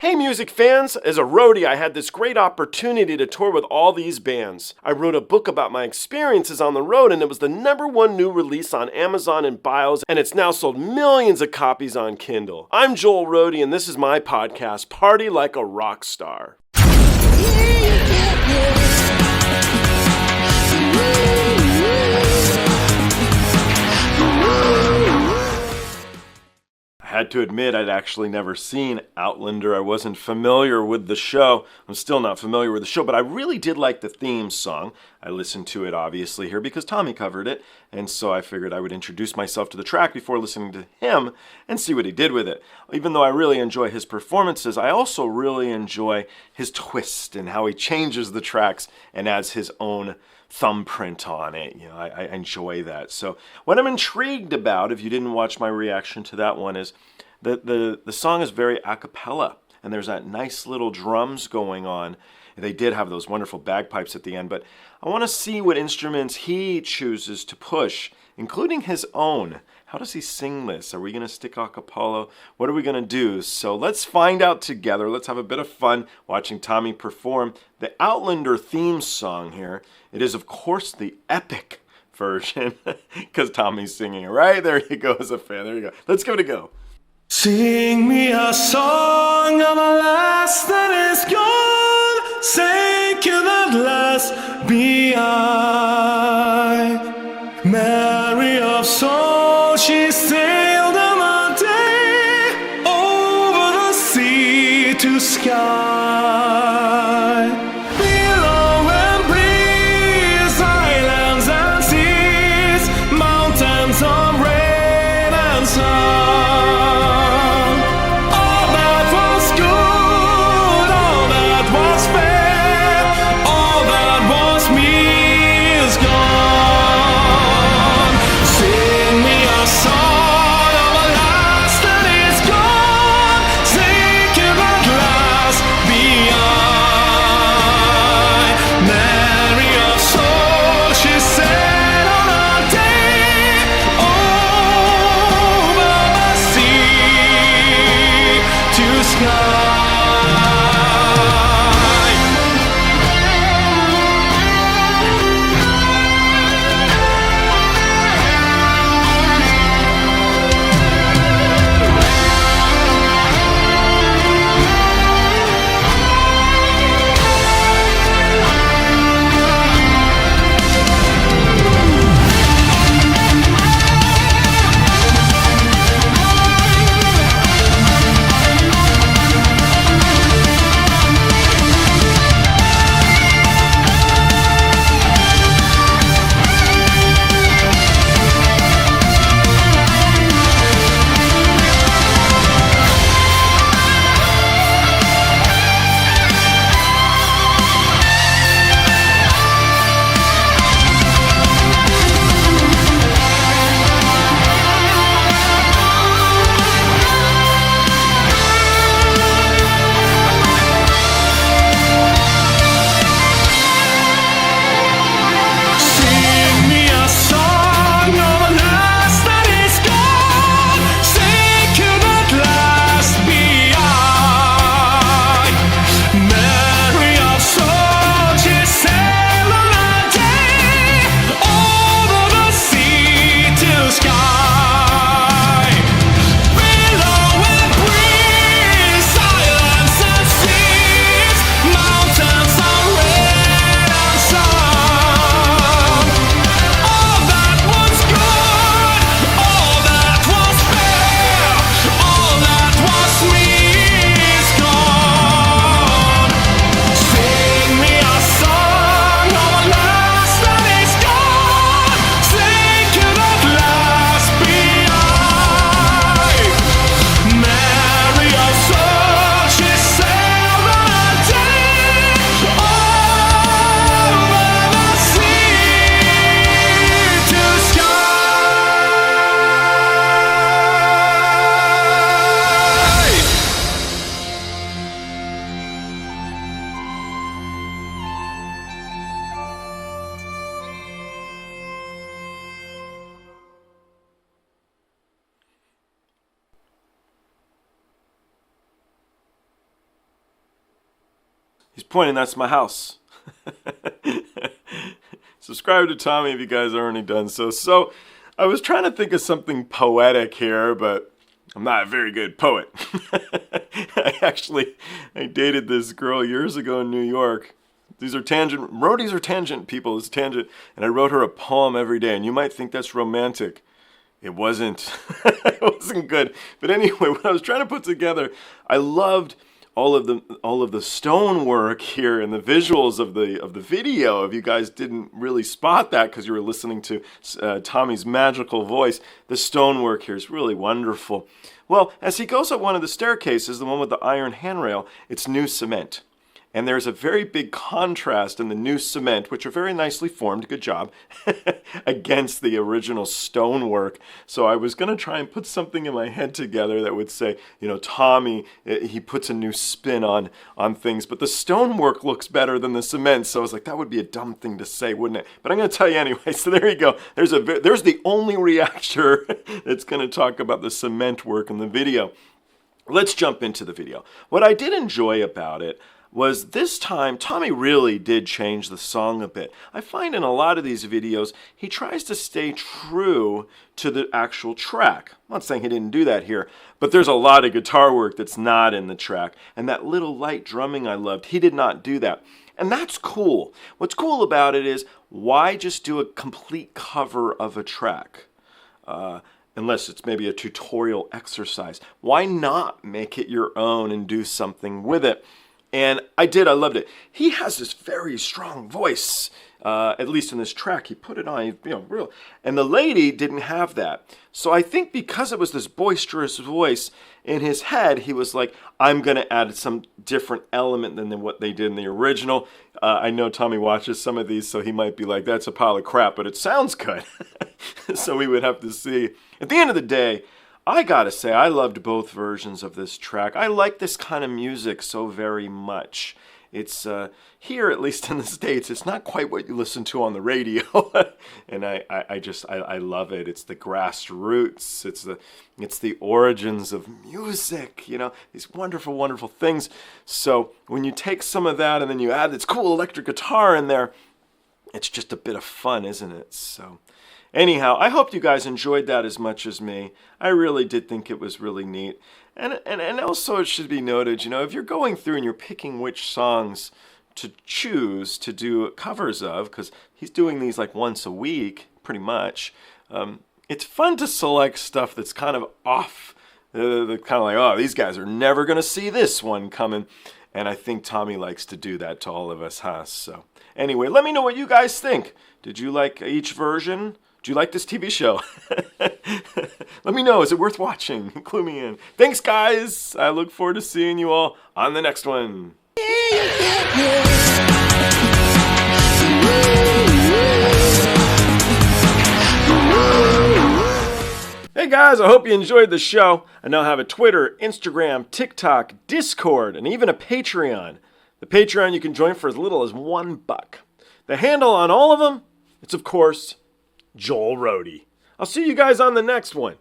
Hey music fans! As a roadie, I had this great opportunity to tour with all these bands. I wrote a book about my experiences on the road, and it was the #1 new release on Amazon and Bios, and it's now sold millions of copies on Kindle. I'm Joel Roadie, and this is my podcast, Party Like a Rock Star. I had to admit I'd actually never seen Outlander. I wasn't familiar with the show. I'm still not familiar with the show, but I really did like the theme song. I listened to it obviously here because Tommy covered it, and so I figured I would introduce myself to the track before listening to him and see what he did with it. Even though I really enjoy his performances, I also really enjoy his twist and how he changes the tracks and adds his own thumbprint on it. You know, I enjoy that. So what I'm intrigued about, if you didn't watch my reaction to that one, is that the song is very a cappella, and there's that nice little drums going on. They did have those wonderful bagpipes at the end, but I want to see what instruments he chooses to push, including his own. How does he sing this? Are we going to stick a cappella? What are we going to do? So let's find out together. Let's have a bit of fun watching Tommy perform the Outlander theme song here. It is, of course, the epic version because Tommy's singing it. Right? There you go as a fan. There you go. Let's give it a go. Sing me a song of a lass that is gone, sank in that lass be I. Mary of soul, she sailed on a day over the sea to Skye. Below and breeze, islands and seas, mountains of rain and sun. He's pointing, that's my house. Subscribe to Tommy if you guys already done so. So I was trying to think of something poetic here, but I'm not a very good poet. I dated this girl years ago in New York. Roadies are tangent people, it's tangent. And I wrote her a poem every day, and you might think that's romantic. It wasn't. It wasn't good. But anyway, what I was trying to put together, I loved all of the stonework here and the visuals of the video. If you guys didn't really spot that because you were listening to Tommy's magical voice, the stonework here is really wonderful. Well, as he goes up one of the staircases, the one with the iron handrail, it's new cement. And there's a very big contrast in the new cement, which are very nicely formed, good job, against the original stonework. So I was going to try and put something in my head together that would say, Tommy, he puts a new spin on things. But the stonework looks better than the cement. So I was like, that would be a dumb thing to say, wouldn't it? But I'm going to tell you anyway. So there you go. There's the only reactor that's going to talk about the cement work in the video. Let's jump into the video. What I did enjoy about it was this time, Tommy really did change the song a bit. I find in a lot of these videos, he tries to stay true to the actual track. I'm not saying he didn't do that here, but there's a lot of guitar work that's not in the track. And that little light drumming I loved, he did not do that. And that's cool. What's cool about it is, why just do a complete cover of a track? Unless it's maybe a tutorial exercise. Why not make it your own and do something with it? And I loved it. He has this very strong voice, at least in this track. He put it on, real. And the lady didn't have that. So I think because it was this boisterous voice, in his head, he was like, I'm going to add some different element than what they did in the original. I know Tommy watches some of these, so he might be like, that's a pile of crap, but it sounds good. So we would have to see. At the end of the day, I gotta say, I loved both versions of this track. I like this kind of music so very much. It's, here, at least in the States, it's not quite what you listen to on the radio. And I love it. It's the grassroots. It's the origins of music, these wonderful, wonderful things. So when you take some of that and then you add this cool electric guitar in there, it's just a bit of fun, isn't it? So anyhow, I hope you guys enjoyed that as much as me. I really did think it was really neat. And also it should be noted, if you're going through and you're picking which songs to choose to do covers of, because he's doing these like once a week, pretty much, it's fun to select stuff that's kind of off. They're kind of like, oh, these guys are never going to see this one coming. And I think Tommy likes to do that to all of us, huh? So anyway, let me know what you guys think. Did you like each version? Do you like this TV show? Let me know. Is it worth watching? Clue me in. Thanks, guys. I look forward to seeing you all on the next one. Hey guys, I hope you enjoyed the show. I now have a Twitter, Instagram, TikTok, Discord, and even a Patreon. The Patreon you can join for as little as $1. The handle on all of them, it's of course Joel Roadie. I'll see you guys on the next one.